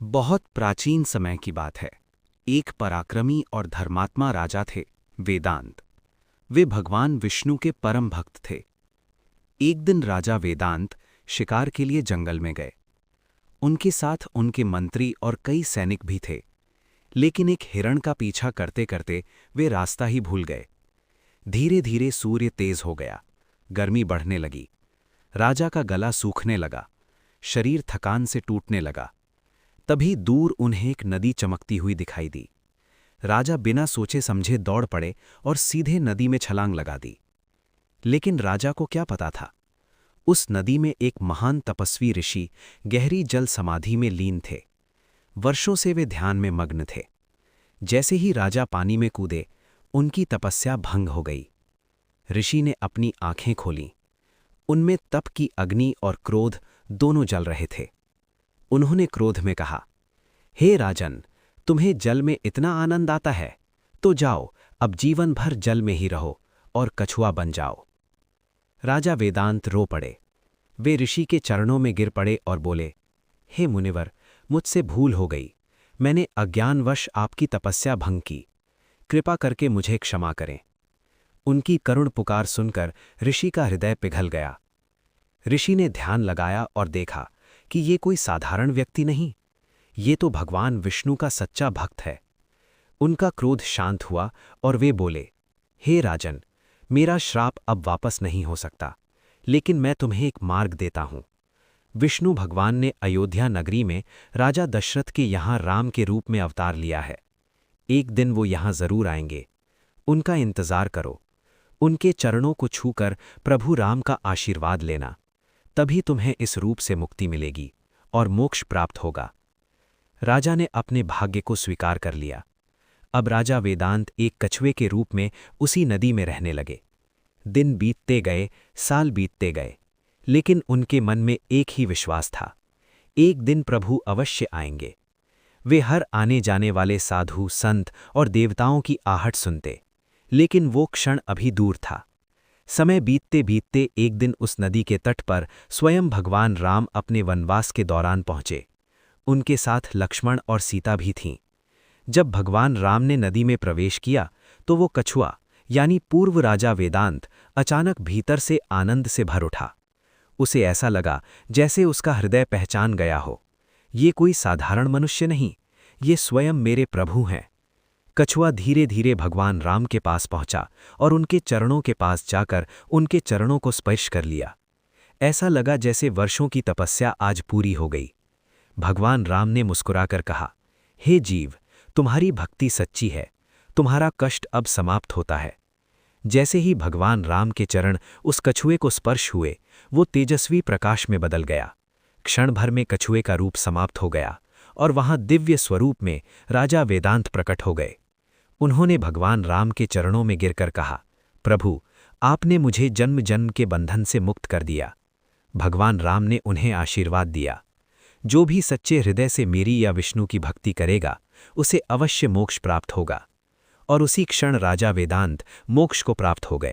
बहुत प्राचीन समय की बात है। एक पराक्रमी और धर्मात्मा राजा थे, वेदांत। वे भगवान विष्णु के परम भक्त थे। एक दिन राजा वेदांत शिकार के लिए जंगल में गए। उनके साथ उनके मंत्री और कई सैनिक भी थे, लेकिन एक हिरण का पीछा करते करते वे रास्ता ही भूल गए। धीरे धीरे सूर्य तेज हो गया, गर्मी बढ़ने लगी। राजा का गला सूखने लगा, शरीर थकान से टूटने लगा। तभी दूर उन्हें एक नदी चमकती हुई दिखाई दी। राजा बिना सोचे समझे दौड़ पड़े और सीधे नदी में छलांग लगा दी। लेकिन राजा को क्या पता था, उस नदी में एक महान तपस्वी ऋषि गहरी जल समाधि में लीन थे। वर्षों से वे ध्यान में मग्न थे। जैसे ही राजा पानी में कूदे, उनकी तपस्या भंग हो गई। ऋषि ने अपनी आंखें खोलीं। उनमें तप की अग्नि और क्रोध दोनों जल रहे थे। उन्होंने क्रोध में कहा, हे राजन, तुम्हें जल में इतना आनंद आता है, तो जाओ, अब जीवन भर जल में ही रहो और कछुआ बन जाओ। राजा वेदांत रो पड़े। वे ऋषि के चरणों में गिर पड़े और बोले, हे मुनिवर, मुझसे भूल हो गई। मैंने अज्ञानवश आपकी तपस्या भंग की। कृपा करके मुझे क्षमा करें। उनकी करुण पुकार सुनकर ऋषि का हृदय पिघल गया। ऋषि ने ध्यान लगाया और देखा कि ये कोई साधारण व्यक्ति नहीं, ये तो भगवान विष्णु का सच्चा भक्त है। उनका क्रोध शांत हुआ और वे बोले, हे राजन, मेरा श्राप अब वापस नहीं हो सकता, लेकिन मैं तुम्हें एक मार्ग देता हूं। विष्णु भगवान ने अयोध्या नगरी में राजा दशरथ के यहाँ राम के रूप में अवतार लिया है। एक दिन वो यहाँ जरूर आएंगे। उनका इंतजार करो। उनके चरणों को छूकर प्रभु राम का आशीर्वाद लेना, तभी तुम्हें इस रूप से मुक्ति मिलेगी और मोक्ष प्राप्त होगा। राजा ने अपने भाग्य को स्वीकार कर लिया। अब राजा वेदांत एक कछुए के रूप में उसी नदी में रहने लगे। दिन बीतते गए, साल बीतते गए, लेकिन उनके मन में एक ही विश्वास था, एक दिन प्रभु अवश्य आएंगे। वे हर आने जाने वाले साधु, संत और देवताओं की आहट सुनते, लेकिन वो क्षण अभी दूर था। समय बीतते बीतते एक दिन उस नदी के तट पर स्वयं भगवान राम अपने वनवास के दौरान पहुंचे। उनके साथ लक्ष्मण और सीता भी थीं। जब भगवान राम ने नदी में प्रवेश किया तो वो कछुआ यानी पूर्व राजा वेदांत अचानक भीतर से आनंद से भर उठा। उसे ऐसा लगा जैसे उसका हृदय पहचान गया हो, ये कोई साधारण मनुष्य नहीं, ये स्वयं मेरे प्रभु हैं। कछुआ धीरे धीरे भगवान राम के पास पहुंचा और उनके चरणों के पास जाकर उनके चरणों को स्पर्श कर लिया। ऐसा लगा जैसे वर्षों की तपस्या आज पूरी हो गई। भगवान राम ने मुस्कुराकर कहा, हे जीव, तुम्हारी भक्ति सच्ची है, तुम्हारा कष्ट अब समाप्त होता है। जैसे ही भगवान राम के चरण उस कछुए को स्पर्श हुए, वो तेजस्वी प्रकाश में बदल गया। क्षण भर में कछुए का रूप समाप्त हो गया और वहां दिव्य स्वरूप में राजा वेदांत प्रकट हो गए। उन्होंने भगवान राम के चरणों में गिरकर कहा, प्रभु, आपने मुझे जन्म जन्म के बंधन से मुक्त कर दिया। भगवान राम ने उन्हें आशीर्वाद दिया, जो भी सच्चे हृदय से मेरी या विष्णु की भक्ति करेगा, उसे अवश्य मोक्ष प्राप्त होगा। और उसी क्षण राजा वेदांत मोक्ष को प्राप्त हो गए।